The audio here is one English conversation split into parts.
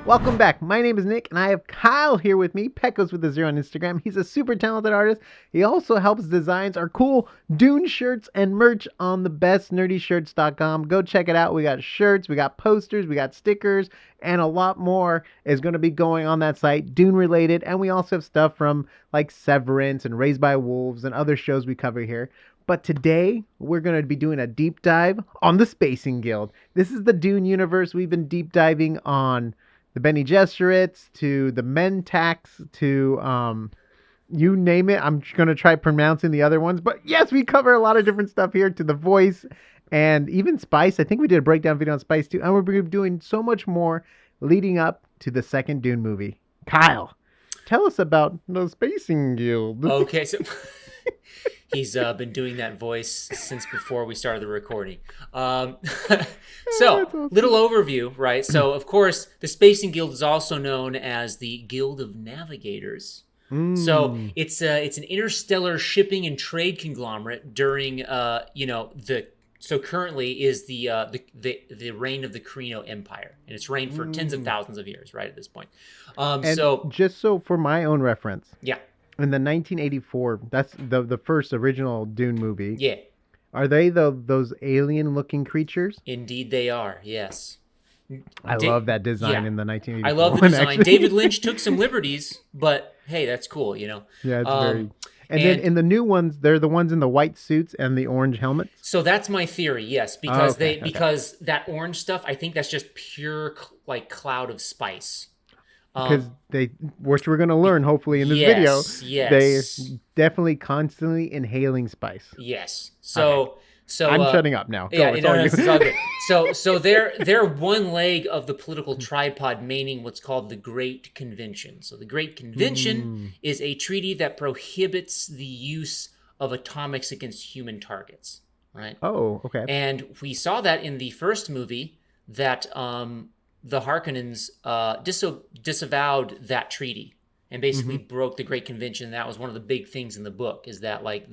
Welcome back. My name is Nick, and I have Kyle here with me. Pecos with a zero on Instagram. He's a super talented artist. He also helps designs our cool Dune shirts and merch on the bestnerdyshirts.com. Go check it out. We got shirts, we got posters, we got stickers, and a lot more is going to be going on that site, Dune related. And we also have stuff from like Severance and Raised by Wolves and other shows we cover here. But today, we're going to be doing a deep dive on the Spacing Guild. This is the Dune universe. We've been deep diving on the Bene Gesserits to the Mentax to you name it. I'm going to try pronouncing the other ones. But yes, we cover a lot of different stuff here, to the voice and even Spice. I think we did a breakdown video on Spice too. And we're going to be doing so much more leading up to the second Dune movie. Kyle, tell us about the Spacing Guild. Okay, so he's been doing that voice since before we started the recording. So, little overview, right? So, of course, the Spacing Guild is also known as the Guild of Navigators. So it's an interstellar shipping and trade conglomerate during so currently is the reign of the Carino Empire, and it's reigned for tens of thousands of years, right at this point. And so just so for my own reference, yeah, in the 1984, that's the first original Dune movie. Yeah. Are they those alien-looking creatures? Indeed, they are. Yes. I love that design in the 1984. I love the design. Actually. David Lynch took some liberties, but hey, that's cool, you know. Yeah, it's very. And then in the new ones, they're the ones in the white suits and the orange helmets. So that's my theory, yes, because because that orange stuff, I think that's just pure like cloud of spice. Because which we're going to learn hopefully in this video, they're definitely constantly inhaling spice. Yes. So I'm shutting up now. It's all good. So they're one leg of the political tripod, meaning what's called the Great Convention. So the Great Convention is a treaty that prohibits the use of atomics against human targets. Right. Oh, okay. And we saw that in the first movie that the Harkonnens disavowed that treaty and basically broke the Great Convention. That was one of the big things in the book, is that the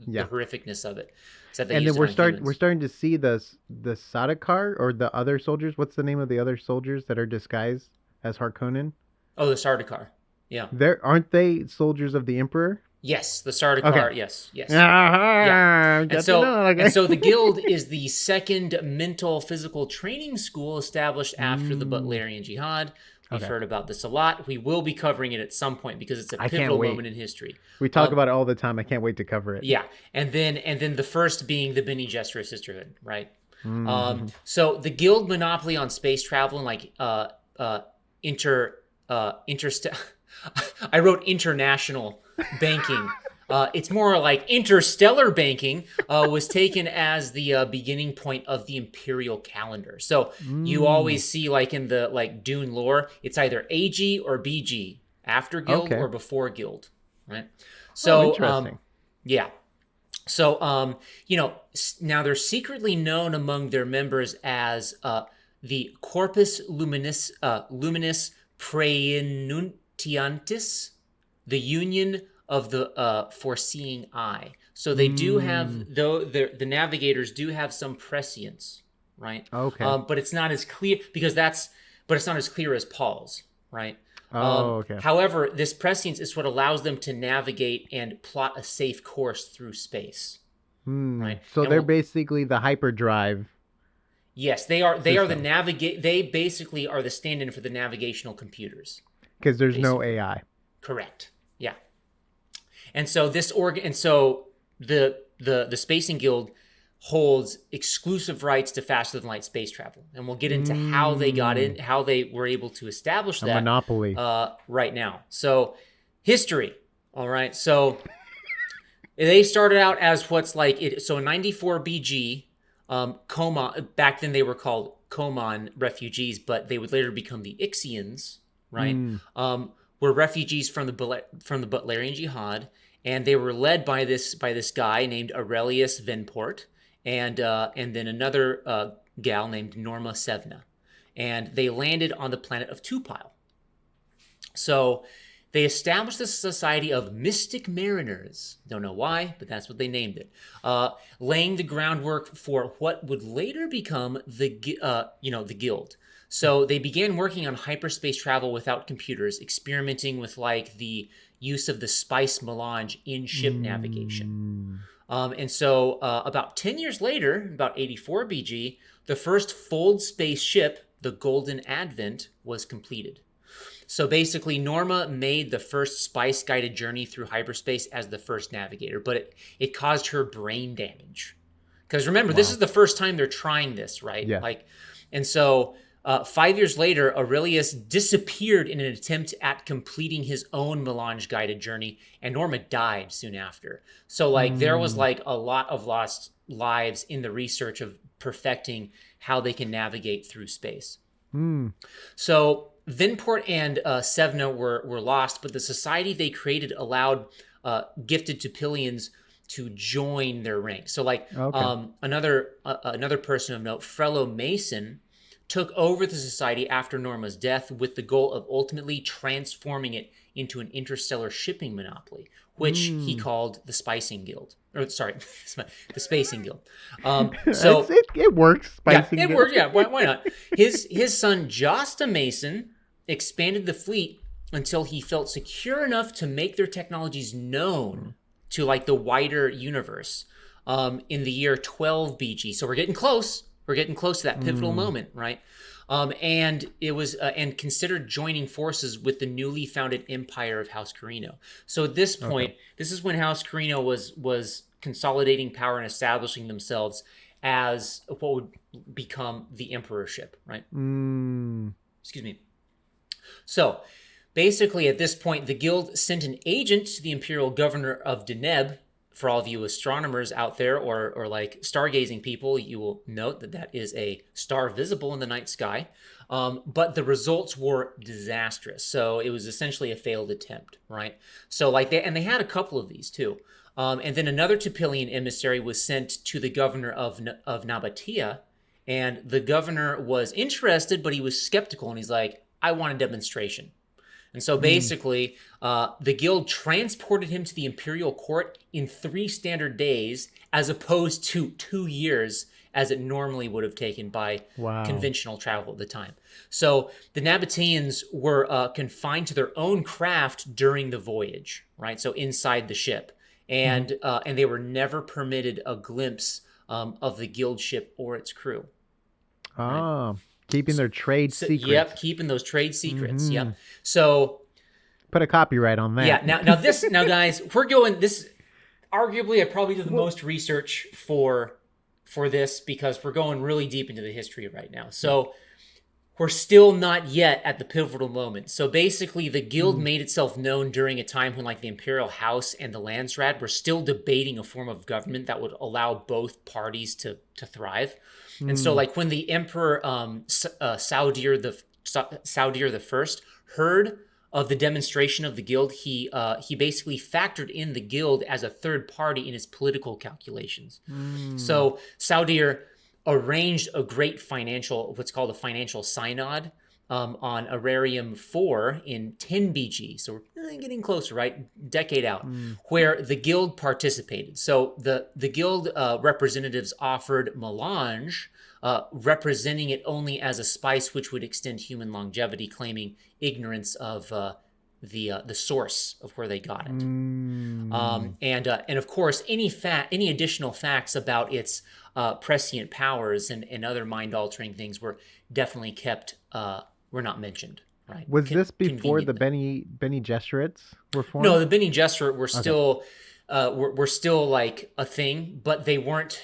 horrificness of it. So and then we're starting to see the Sardaukar or the other soldiers. What's the name of the other soldiers that are disguised as Harkonnen? Oh, the Sardaukar. Yeah. Aren't they soldiers of the Emperor? Yes, the Sardaukar. Okay. Yes. Yeah. And so the Guild is the second mental physical training school established after the Butlerian Jihad. We've heard about this a lot. We will be covering it at some point because it's a pivotal moment in history. We talk about it all the time. I can't wait to cover it. Yeah, and then the first being the Bene Gesserit Sisterhood, right? So the Guild monopoly on space travel and I wrote international banking. It's more like interstellar banking was taken as the beginning point of the imperial calendar. So you always see in the Dune lore, it's either AG or BG, after Guild or before Guild, right? So interesting. So now they're secretly known among their members as the Corpus Luminis Praenuntiantis, the Union of the foreseeing eye. So they do have, though the navigators do have some prescience, right? Okay. But it's not as clear but it's not as clear as Paul's, right? Okay. However, this prescience is what allows them to navigate and plot a safe course through space, right? So they're basically the hyperdrive. Yes, they are. They are They basically are the stand-in for the navigational computers. Because there's no AI. Correct. Yeah. And so the Spacing Guild holds exclusive rights to faster than light space travel, and we'll get into how they got in, how they were able to establish that monopoly right now. So history, all right. So they started out as what's so in 94 BG, back then they were called Koman refugees, but they would later become the Ixians, right? Were refugees from the Butlerian Jihad, and they were led by this guy named Aurelius Venport, and then another gal named Norma Sevna, and they landed on the planet of Tupile. So They established the Society of Mystic Mariners. Don't know why, but that's what they named it. Laying the groundwork for what would later become the Guild. So they began working on hyperspace travel without computers, experimenting with like the use of the spice melange in ship navigation. And so about 10 years later, about 84 BG, the first fold space ship, the Golden Advent, was completed. So basically, Norma made the first spice-guided journey through hyperspace as the first navigator, but it caused her brain damage. Because remember, this is the first time they're trying this, right? Yeah. And so 5 years later, Aurelius disappeared in an attempt at completing his own melange-guided journey, and Norma died soon after. So there was like a lot of lost lives in the research of perfecting how they can navigate through space. So Vinport and Sevna were lost, but the society they created allowed gifted Tupilians to join their ranks. So another person of note, Frello Mason, took over the society after Norma's death with the goal of ultimately transforming it into an interstellar shipping monopoly, which he called the Spicing Guild. Or sorry, the Spacing Guild. So it works. Spicing Guild. Works. Yeah, why not? His son Josta Mason expanded the fleet until he felt secure enough to make their technologies known to like the wider universe in the year 12 BG. So we're getting close. We're getting close to that pivotal moment, right? And it was and considered joining forces with the newly founded empire of House Carino. So at this point, this is when House Carino was consolidating power and establishing themselves as what would become the emperorship, right? Excuse me. So basically, at this point, the guild sent an agent to the imperial governor of Deneb. For all of you astronomers out there or like stargazing people, you will note that is a star visible in the night sky. But the results were disastrous. So it was essentially a failed attempt, right? So they had a couple of these too. And then another Tupilian emissary was sent to the governor of Nabatea. And the governor was interested, but he was skeptical. And he's like, I want a demonstration. And so basically, the guild transported him to the imperial court in 3 standard days, as opposed to 2 years, as it normally would have taken by conventional travel at the time. So the Nabateans were confined to their own craft during the voyage, right? So inside the ship. And they were never permitted a glimpse of the guild ship or its crew. Right? Keeping their trade secrets. Yep, keeping those trade secrets. Yep. So put a copyright on that. Yeah. Now, guys, we're going. This arguably, I probably did the most research for this because we're going really deep into the history right now. So we're still not yet at the pivotal moment. So basically, the guild made itself known during a time when, like, the imperial house and the Landsraad were still debating a form of government that would allow both parties to thrive. And so, like, when the emperor Saudir the First heard of the demonstration of the guild, he basically factored in the guild as a third party in his political calculations. So Saudir arranged a great what's called a financial synod on Ararium 4 in 10 BG. So we're getting closer, right? Decade out, where the guild participated. So the guild representatives offered melange, representing it only as a spice which would extend human longevity, claiming ignorance of the source of where they got it. And of course, any additional facts about its prescient powers and other mind-altering things were definitely kept, were not mentioned. Right? Was this before the Bene Gesserits were formed? No, the Bene Gesserit were still were still like a thing, but they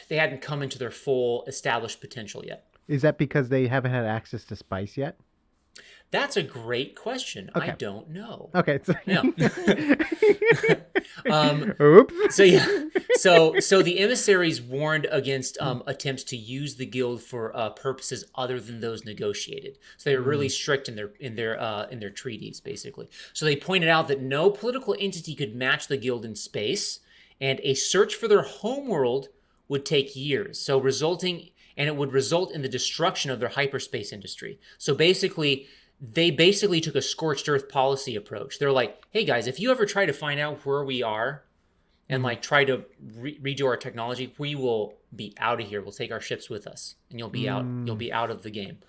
hadn't come into their full established potential yet. Is that because they haven't had access to spice yet? That's a great question. Okay. I don't know. Okay. Yeah. Oops. So the emissaries warned against attempts to use the guild for purposes other than those negotiated. So they were really strict in their treaties, basically. So they pointed out that no political entity could match the guild in space, and a search for their homeworld would take years. It would result in the destruction of their hyperspace industry. So basically, they basically took a scorched earth policy approach. They're like, hey guys, if you ever try to find out where we are and like try to redo our technology, we will be out of here. We'll take our ships with us, and you'll be out. You'll be out of the game.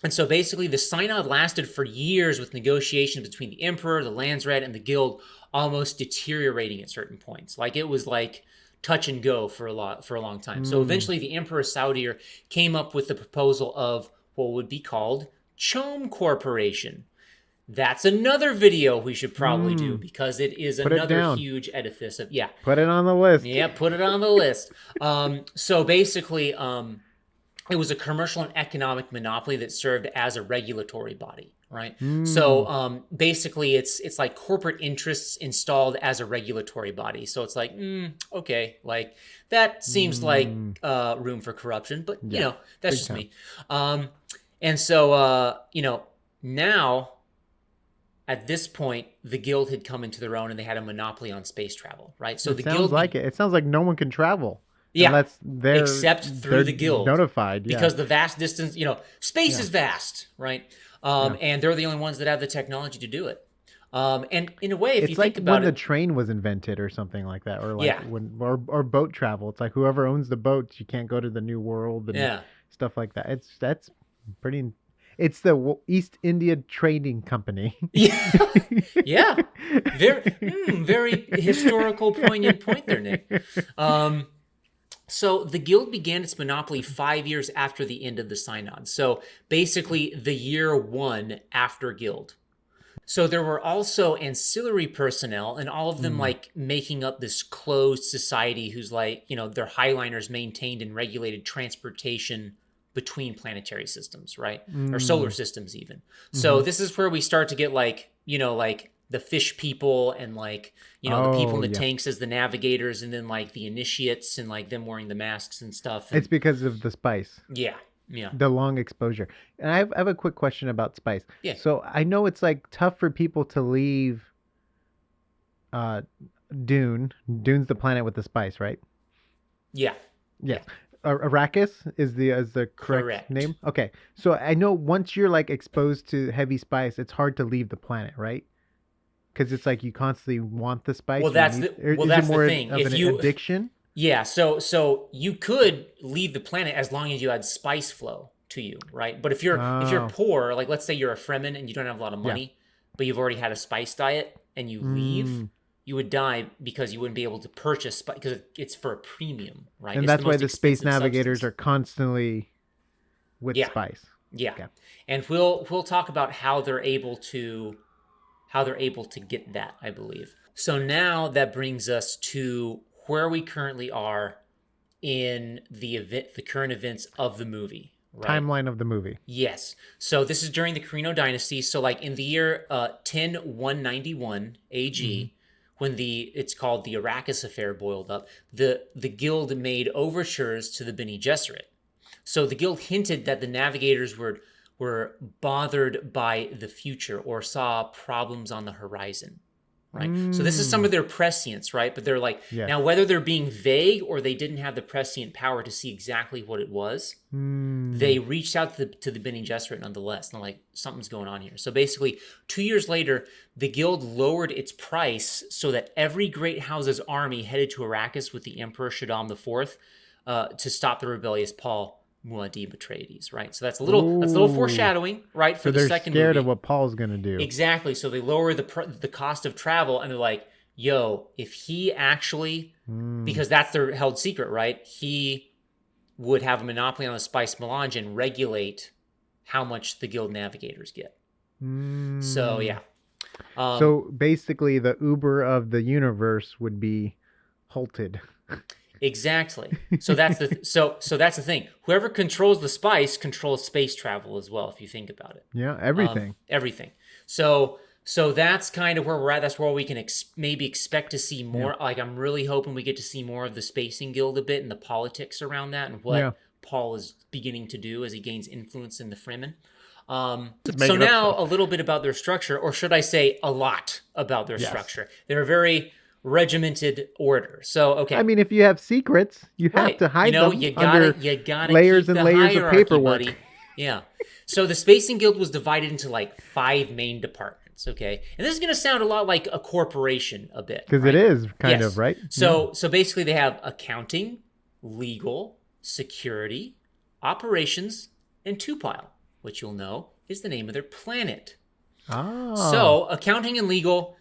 And so basically, the synod lasted for years with negotiations between the emperor, the Landsraad, and the guild, almost deteriorating at certain points. Like it was like touch and go for a long time. So eventually, the emperor Saudir came up with the proposal of what would be called Chome Corporation. That's another video we should probably do, because it is another huge edifice of Put it on the list. Yeah, put it on the list. So basically, it was a commercial and economic monopoly that served as a regulatory body, right? So basically, it's like corporate interests installed as a regulatory body. So it's like, okay, like that seems like room for corruption, but you know, that's just me. And so now at this point, the guild had come into their own, and they had a monopoly on space travel, right? So the guild, it sounds like no one can travel. Yeah, unless they're except through the guild, notified, because the vast distance, space is vast, right? And they're the only ones that have the technology to do it. And in a way, if you think about it, when the train was invented or something like that, or like or boat travel, it's like whoever owns the boats, you can't go to the New World and stuff like that. That's pretty. It's the East India Trading Company. Yeah, very historical, poignant point there, Nick. So the guild began its monopoly 5 years after the end of the synod. So basically the year 1 after guild. So there were also ancillary personnel, and all of them like making up this closed society who's like, their highliners maintained and regulated transportation between planetary systems, right? Or solar systems even. So this is where we start to get like, like the fish people and like, the people in the tanks as the navigators, and then like the initiates and like them wearing the masks and stuff. It's because of the spice. Yeah. The long exposure. And I have a quick question about spice. Yeah. So I know it's like tough for people to leave Dune. Dune's the planet with the spice, right? Yeah. Yes. Arrakis is the correct name? Okay. So I know once you're like exposed to heavy spice, it's hard to leave the planet, right? Because it's like you constantly want the spice. Well, that's the thing. If an addiction? Yeah. So you could leave the planet as long as you had spice flow to you, right? But if you're poor, like let's say you're a Fremen and you don't have a lot of money, but you've already had a spice diet and you leave, you would die because you wouldn't be able to purchase, because it's for a premium, right? And that's why the space navigators are constantly with spice. Yeah. Okay. And we'll talk about how they're able to get that, I believe. So now that brings us to where we currently are in the current events of the movie. Right? Timeline of the movie. Yes. So this is during the Carino dynasty. So like in the year 10191 AG, when it's called the Arrakis affair boiled up, the guild made overtures to the Bene Gesserit. So the guild hinted that the navigators were bothered by the future or saw problems on the horizon, right? So this is some of their prescience, right? But they're like, now whether they're being vague or they didn't have the prescient power to see exactly what it was, they reached out to the Bene Gesserit nonetheless. And they're like, something's going on here. So basically, 2 years later, the guild lowered its price so that every great house's army headed to Arrakis with the Emperor Shaddam IV to stop the rebellious Paul Muad'Dib Atreides, right? So that's a little foreshadowing, right? For the second movie. They're scared of what Paul's going to do. Exactly. So they lower the cost of travel, and they're like, yo, if he actually, because that's their held secret, right? He would have a monopoly on the spice melange and regulate how much the guild navigators get. So, yeah. So basically the Uber of the universe would be halted. Exactly. So that's the thing. Whoever controls the spice controls space travel as well, if you think about it. Yeah, everything. Everything. So that's kind of where we're at. That's where we can maybe expect to see more. Yeah. Like I'm really hoping we get to see more of the Spacing Guild a bit and the politics around that and what Paul is beginning to do as he gains influence in the Fremen. So now a little bit about their structure, or should I say a lot about their structure. They're very regimented order. So, okay. I mean, if you have secrets, you have to hide them you under gotta layers keep and the layers of hierarchy, paperwork. buddy. Yeah. So the Spacing Guild was divided into like 5 main departments, okay? And this is going to sound a lot like a corporation a bit, Because it right? is kind of, Yes. right? Yeah. So basically they have accounting, legal, security, operations, and Tupile, which you'll know is the name of their planet. Oh. So accounting and legal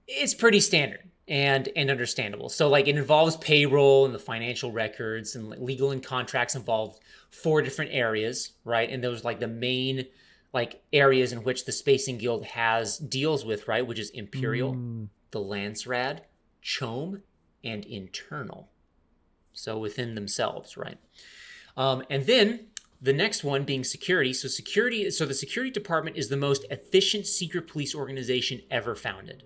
is pretty standard and understandable. So like it involves payroll and the financial records, and legal and contracts involve 4 different areas, right? And those like the main like areas in which the Spacing Guild has deals with, right? Which is Imperial, the Landsrad, Chome, and Internal. So within themselves, right? And then the next one being security. So the security department is the most efficient secret police organization ever founded.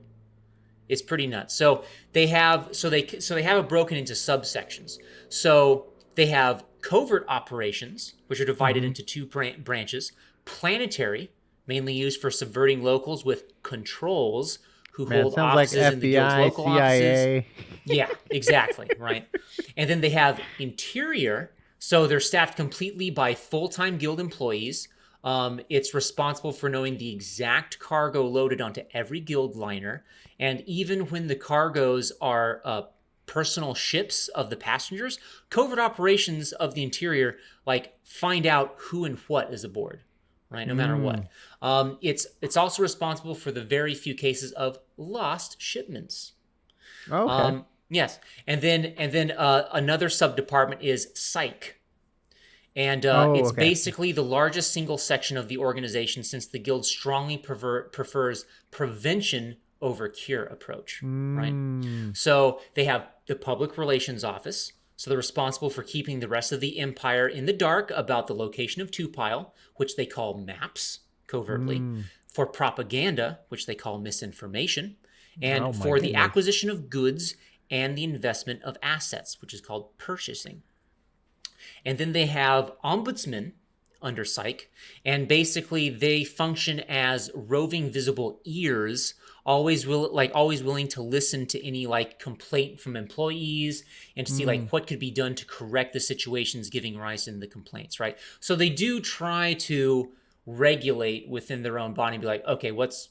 It's pretty nuts. So they have it broken into subsections. So they have covert operations, which are divided into 2 branches. Planetary, mainly used for subverting locals with controls who Man, it hold sounds like offices in the guild's FBI, local offices. CIA. Yeah, exactly, right. And then they have interior, so they're staffed completely by full-time guild employees. It's responsible for knowing the exact cargo loaded onto every guild liner, and even when the cargoes are personal ships of the passengers, covert operations of the interior like find out who and what is aboard, right? No matter what. It's also responsible for the very few cases of lost shipments. Okay. Yes, and then another subdepartment is Psych. And it's Okay. basically the largest single section of the organization, since the guild strongly prefers prevention over cure approach, right? So they have the public relations office. So they're responsible for keeping the rest of the empire in the dark about the location of Tupile, which they call maps covertly, for propaganda, which they call misinformation, and for the acquisition of goods and the investment of assets, which is called purchasing. And then they have ombudsmen under Psych, and basically they function as roving visible ears, always willing to listen to any like complaint from employees and to see like what could be done to correct the situations giving rise to the complaints, right? So they do try to regulate within their own body and be like, okay, what's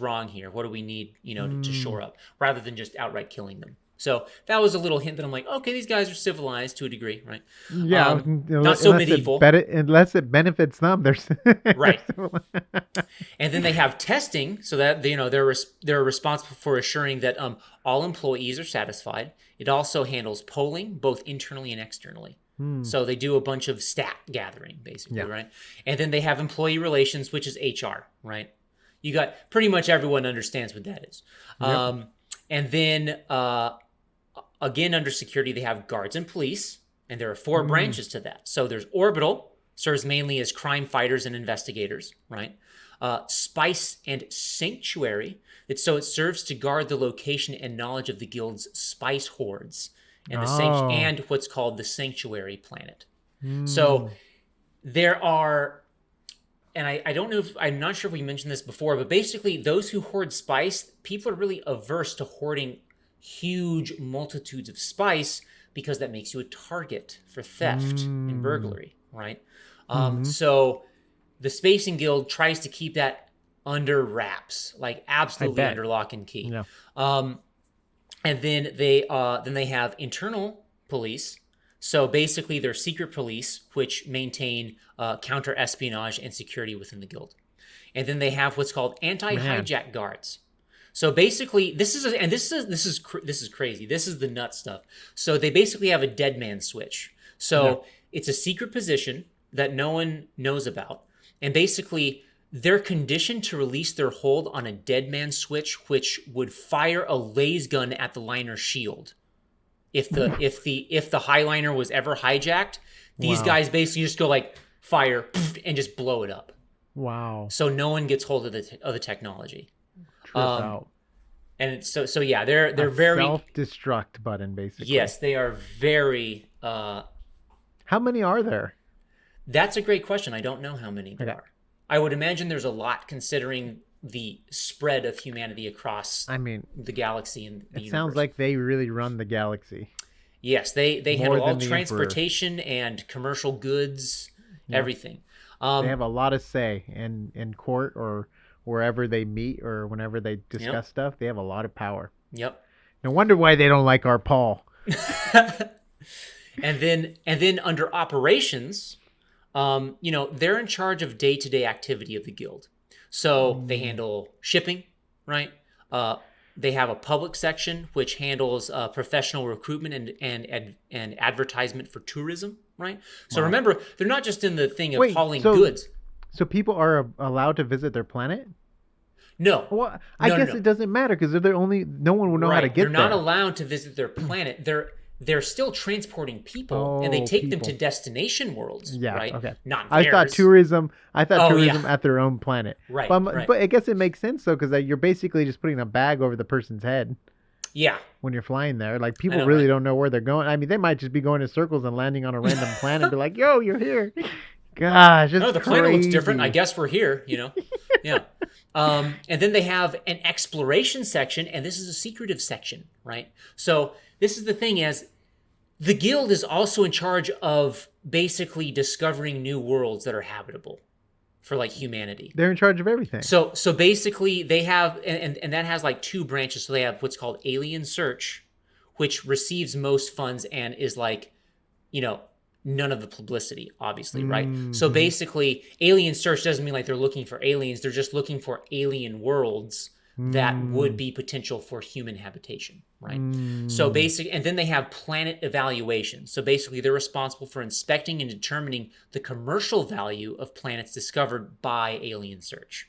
wrong here? What do we need, to shore up, rather than just outright killing them. So that was a little hint that I'm like, okay, these guys are civilized to a degree, right? Yeah, not so medieval. Unless it benefits them, there's right. And then they have testing, so that they're responsible for assuring that all employees are satisfied. It also handles polling, both internally and externally. So they do a bunch of stat gathering, basically, right? And then they have employee relations, which is HR, right? You got pretty much everyone understands what that is. Yep. And then again, under security, they have guards and police, and there are 4 branches to that. So there's Orbital, serves mainly as crime fighters and investigators, right? Spice and Sanctuary, it serves to guard the location and knowledge of the guild's spice hordes, and and what's called the Sanctuary planet. So there are, and I don't know if, I'm not sure if we mentioned this before, but basically those who hoard spice, people are really averse to hoarding huge multitudes of spice because that makes you a target for theft and burglary, right? So the Spacing Guild tries to keep that under wraps, like absolutely under lock and key. Yeah. And then they have internal police. So basically, they're secret police, which maintain counter-espionage and security within the guild. And then they have what's called anti-hijack guards. So basically, this is crazy. This is the nut stuff. So they basically have a dead man switch. So it's a secret position that no one knows about, and basically they're conditioned to release their hold on a dead man switch, which would fire a laser gun at the liner's shield. If the highliner was ever hijacked, these guys basically just go like fire and just blow it up. Wow. So no one gets hold of the technology. Trip out. And so yeah, they're very self-destruct button, basically. Yes, they are very. How many are there? That's a great question. I don't know how many there are. I would imagine there's a lot, considering the spread of humanity across the galaxy and the universe. It sounds like they really run the galaxy. Yes, they handle all transportation and commercial goods everything. They have a lot of say in court or wherever they meet or whenever they discuss stuff. They have a lot of power. Yep. No wonder why they don't like our Paul. And then under operations, they're in charge of day-to-day activity of the guild. So they handle shipping, right? They have a public section which handles professional recruitment and advertisement for tourism, right? So remember, they're not just in the thing of hauling goods. So people are allowed to visit their planet? No. Well, I guess it doesn't matter because no one will know how to get there. They're not allowed to visit their planet. They're still transporting people, and they take them to destination worlds, right? Okay. Not I theirs. thought tourism at their own planet. Right, but I guess it makes sense, though, because you're basically just putting a bag over the person's head. Yeah. When you're flying there. Like, people really don't know where they're going. I mean, they might just be going in circles and landing on a random planet and be like, yo, you're here. Gosh, it's the planet looks different. I guess we're here, Yeah. And then they have an exploration section, and this is a secretive section, right? So this is the thing is, the guild is also in charge of basically discovering new worlds that are habitable for like humanity. They're in charge of everything. So basically they have, and that has like two branches. So they have what's called alien search, which receives most funds and is like, none of the publicity, obviously, right? So basically alien search doesn't mean like they're looking for aliens. They're just looking for alien worlds that would be potential for human habitation, right? So and then they have planet evaluation. So basically they're responsible for inspecting and determining the commercial value of planets discovered by alien search.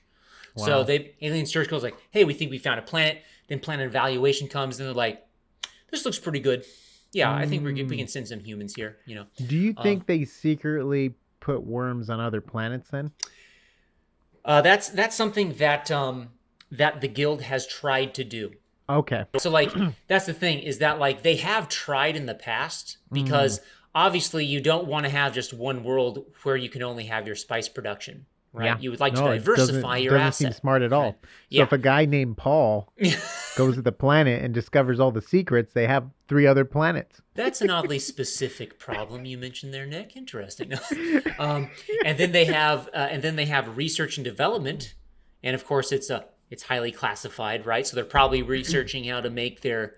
Wow. So alien search goes like, hey, we think we found a planet. Then planet evaluation comes and they're like, this looks pretty good. Yeah, I think we can send some humans here, Do you think they secretly put worms on other planets then? That's something that the guild has tried to do. Okay. So like that's the thing is that like they have tried in the past because obviously you don't want to have just one world where you can only have your spice production, right? Yeah. You would like to diversify your doesn't asset. Seem smart at all. Right? So if a guy named Paul goes to the planet and discovers all the secrets, they have 3 other planets. That's an oddly specific problem you mentioned there, Nick. Interesting. And then they have research and development, and of course it's highly classified, right? So they're probably researching how to make their,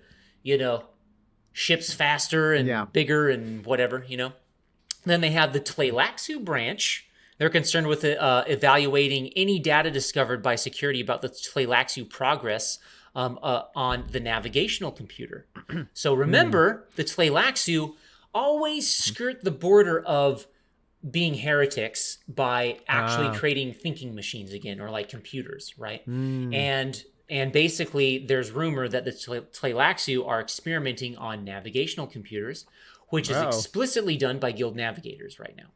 ships faster and bigger and whatever, Then they have the Tleilaxu branch. They're concerned with evaluating any data discovered by security about the Tleilaxu progress on the navigational computer. So remember, the Tleilaxu always skirt the border of being heretics by actually creating thinking machines again, or like computers, right? And basically there's rumor that the Tleilaxu are experimenting on navigational computers, which is explicitly done by guild navigators right now.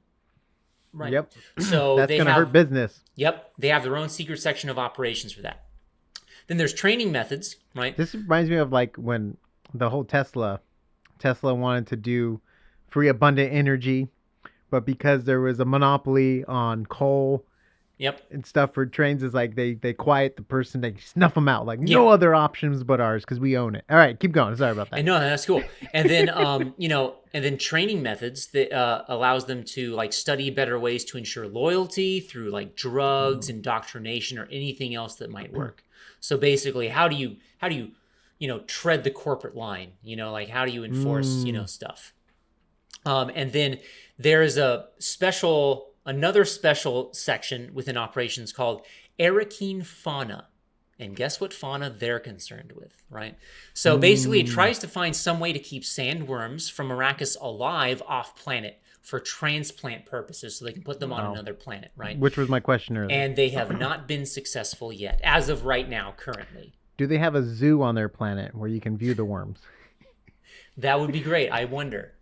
Right. Yep. So that's going to hurt business. Yep. They have their own secret section of operations for that. Then there's training methods, right? This reminds me of like when the whole Tesla wanted to do free abundant energy, but because there was a monopoly on coal and stuff for trains, is like they quiet the person, they snuff them out, like no other options but ours because we own it. All right, keep going. Sorry about that. And no, that's cool. And then and then training methods that allows them to like study better ways to ensure loyalty through like drugs, indoctrination, or anything else that might work. So basically, how do you tread the corporate line? Like how do you enforce stuff? And then there is another special section within operations called Arrakeen fauna. And guess what fauna they're concerned with, right? So basically it tries to find some way to keep sandworms from Arrakis alive off planet for transplant purposes so they can put them on another planet, right? Which was my question earlier. And they have not been successful yet, as of right now, currently. Do they have a zoo on their planet where you can view the worms? That would be great. I wonder.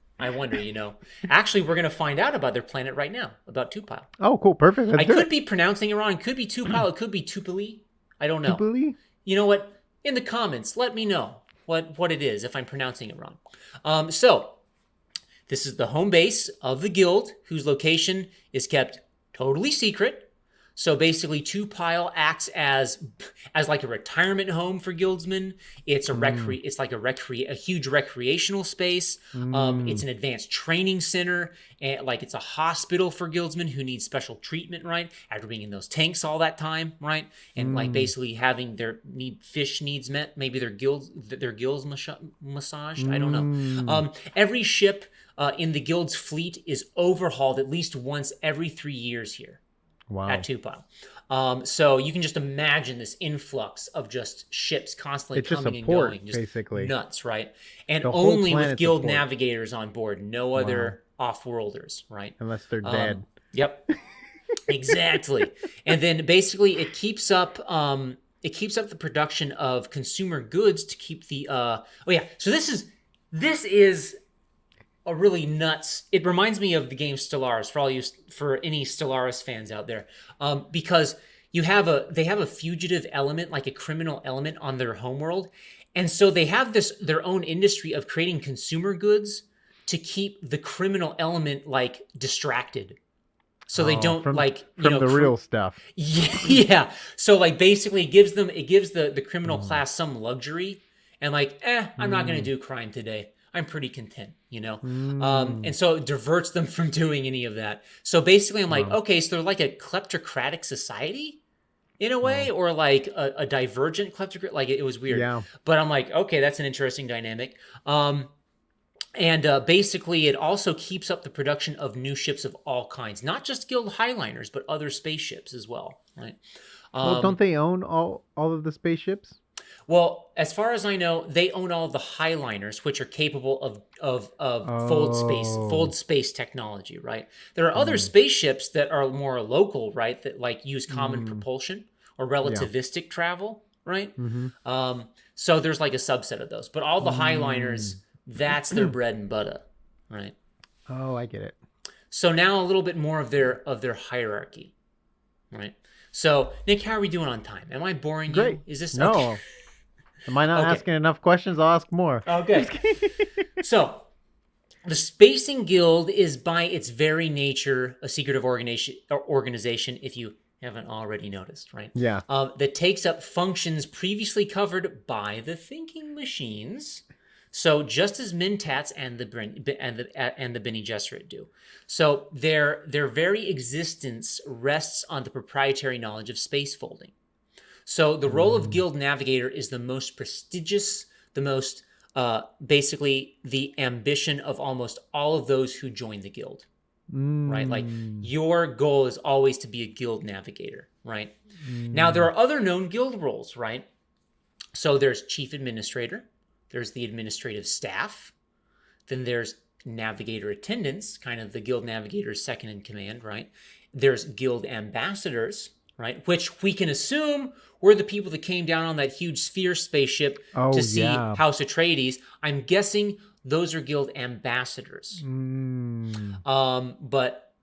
Actually, we're going to find out about their planet right now, about Tupile. Oh, cool. Perfect. I could be pronouncing it wrong. It could be Tupile. It could be Tupile. I don't know. Tupile? You know what? In the comments, let me know what it is if I'm pronouncing it wrong. So this is the home base of the guild, whose location is kept totally secret. So basically, Tupile acts as like a retirement home for guildsmen. It's it's like a huge recreational space. It's an advanced training center, and like it's a hospital for guildsmen who need special treatment, right? After being in those tanks all that time, right? And like basically having their fish needs met, maybe their gills massaged. I don't know. Every ship in the guild's fleet is overhauled at least once every 3 years here. Wow. At Tupile. So you can just imagine this influx of just ships constantly coming and going. Just basically. Nuts, right? And The whole only with planet's guild a port. navigators on board, no other off-worlders, right? Unless they're dead. Yep. Exactly. And then basically it keeps up the production of consumer goods to keep the So this is a really nuts. It reminds me of the game Stellaris for any Stellaris fans out there, because they have a fugitive element, like a criminal element on their homeworld, and so they have their own industry of creating consumer goods to keep the criminal element like distracted, so they don't from the real stuff. Yeah. So like basically it gives the criminal class some luxury, and like I'm not gonna do crime today. I'm pretty content, and so it diverts them from doing any of that. So basically I'm like, okay, so they're like a kleptocratic society in a way, or like a divergent kleptocrat. Like it was weird. Yeah. But I'm like, okay, that's an interesting dynamic. And basically it also keeps up the production of new ships of all kinds, not just guild highliners, but other spaceships as well, right? Well, don't they own all of the spaceships? Well, as far as I know, they own all of the highliners, which are capable of fold space technology, right? There are other spaceships that are more local, right? That like use common propulsion or relativistic travel, right? So there's like a subset of those, but all the highliners, that's their bread and butter, right? Oh, I get it. So now a little bit more of their hierarchy, right? So Nick, how are we doing on time? Am I boring Great. you? Is this no? okay? Am I not asking enough questions? I'll ask more. Okay. So, the Spacing Guild is by its very nature a secretive organization, if you haven't already noticed, right? Yeah. That takes up functions previously covered by the Thinking Machines. So just as Mentats and the Bene Gesserit do. So their very existence rests on the proprietary knowledge of space folding. So the role of Guild Navigator is the most prestigious, the most basically the ambition of almost all of those who join the guild, right? Like your goal is always to be a Guild Navigator, right? Now there are other known guild roles, right? So there's Chief Administrator, there's the Administrative Staff, then there's Navigator Attendants, kind of the Guild Navigator's second in command, right? There's Guild Ambassadors, right? Which we can assume were the people that came down on that huge sphere spaceship to see House Atreides. I'm guessing those are Guild Ambassadors. But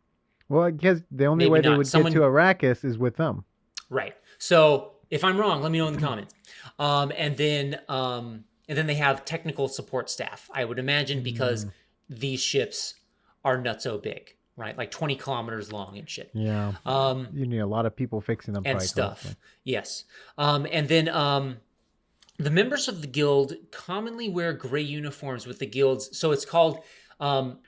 well, I guess the only way they would get to Arrakis is with them. Right. So if I'm wrong, let me know in the comments. And then they have technical support staff, I would imagine, because these ships are nutso big. Right, like 20 kilometers long and shit. Yeah. You need a lot of people fixing them and stuff. Closely. Yes. And then the members of the guild commonly wear gray uniforms with the guild's. So it's called analemma.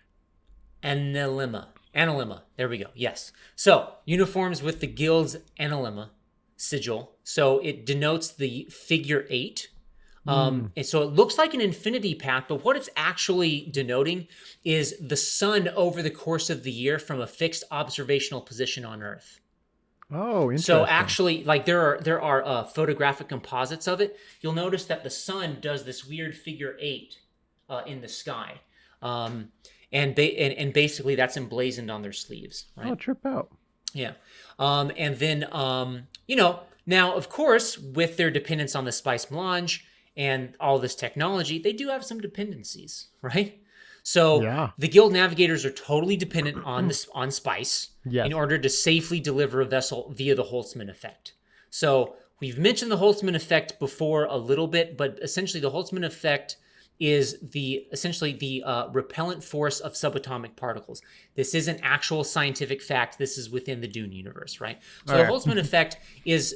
Analemma. There we go. Yes. So uniforms with the guild's analemma sigil. So it denotes the figure 8. And so it looks like an infinity path, but what it's actually denoting is the sun over the course of the year from a fixed observational position on Earth. Oh, interesting. So actually, like there are photographic composites of it. You'll notice that the sun does this weird figure 8 in the sky, and basically that's emblazoned on their sleeves. Right? Oh, trip out. Yeah, and then now of course with their dependence on the spice melange and all this technology, they do have some dependencies, right? So the guild navigators are totally dependent on spice in order to safely deliver a vessel via the Holtzman effect. So we've mentioned the Holtzman effect before a little bit, but essentially the Holtzman effect is essentially the repellent force of subatomic particles. This isn't actual scientific fact. This is within the Dune universe, right? So the Boltzmann effect is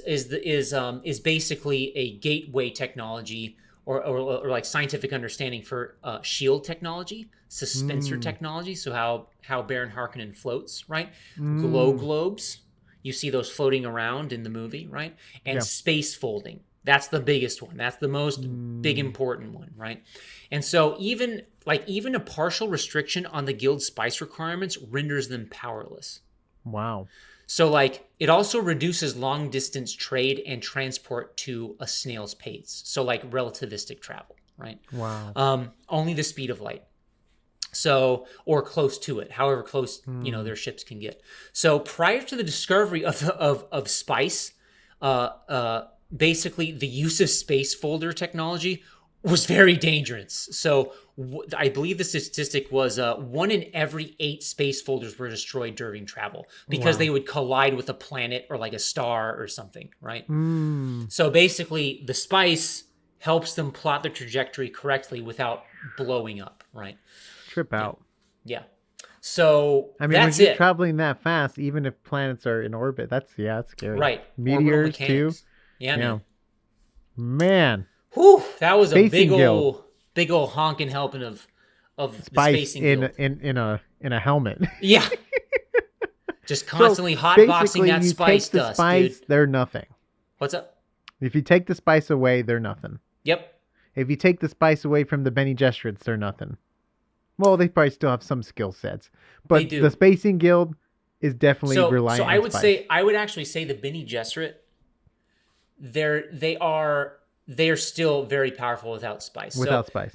basically a gateway technology or like scientific understanding for shield technology, suspensor technology. So how Baron Harkonnen floats, right? Glow globes. You see those floating around in the movie, right? And space folding. That's the biggest one. That's the most big important one, right? And so even a partial restriction on the guild's spice requirements renders them powerless. Wow. So like it also reduces long distance trade and transport to a snail's pace. So like relativistic travel, right? Wow. Only the speed of light. So, or close to it, however close, their ships can get. So prior to the discovery of spice, basically the use of space folder technology was very dangerous. So I believe the statistic was 1 in every 8 space folders were destroyed during travel because they would collide with a planet or like a star or something, right? So basically the spice helps them plot their trajectory correctly without blowing up, right? Trip out. Yeah. So I mean, that's when you're it. traveling that fast, even if planets are in orbit, that's scary. Right. Meteors too. Yeah, man. Whew, that was a big Guild. old honking helping of Spice the Spacing Guild. in a helmet. Yeah. Just constantly hotboxing that spice take the dust, spice, dude. they're nothing. What's up? If you take the spice away, they're nothing. Yep. If you take the spice away from the Bene Gesserits, they're nothing. Well, they probably still have some skill sets, but the Spacing Guild is definitely reliant. So I would actually say the Bene Gesserit, they're still very powerful without spice. Without spice.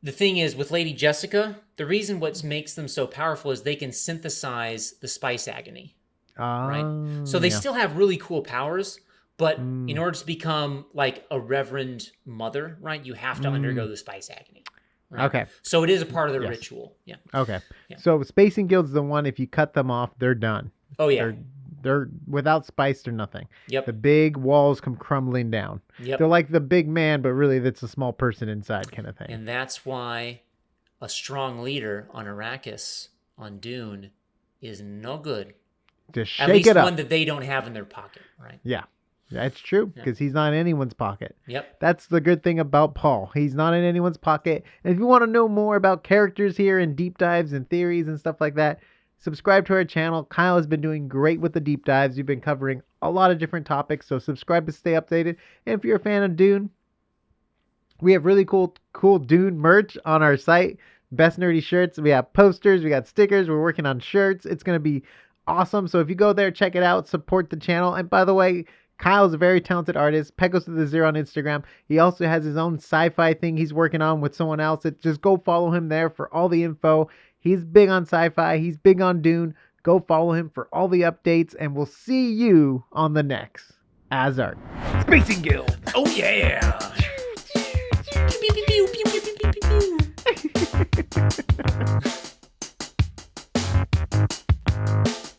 The thing is, with Lady Jessica, the reason what makes them so powerful is they can synthesize the spice agony. Right? So they still have really cool powers, but in order to become like a reverend mother, right, you have to undergo the spice agony. Right? Okay. So it is a part of the ritual. Yeah. Okay. Yeah. So Spacing Guild's the one, if you cut them off, they're done. Oh, yeah. They're without spice, they're nothing. Yep. The big walls come crumbling down. Yep. They're like the big man, but really that's a small person inside kind of thing. And that's why a strong leader on Arrakis, on Dune, is no good. Just shake At least it up. one that they don't have in their pocket, right? Yeah. That's true, because he's not in anyone's pocket. Yep. That's the good thing about Paul. He's not in anyone's pocket. And if you want to know more about characters here and deep dives and theories and stuff like that, subscribe to our channel. Kyle has been doing great with the deep dives. We've been covering a lot of different topics, so subscribe to stay updated. And if you're a fan of Dune, we have really cool Dune merch on our site. Best Nerdy Shirts. We have posters. We got stickers. We're working on shirts. It's going to be awesome. So if you go there, check it out. Support the channel. And by the way, Kyle's a very talented artist. Pecos with a 0 on Instagram. He also has his own sci-fi thing he's working on with someone else. Just go follow him there for all the info. He's big on sci-fi. He's big on Dune. Go follow him for all the updates. And we'll see you on the next AsArt. Spacing Guild. Oh, yeah. Pew, pew, pew, pew, pew, pew, pew, pew, pew.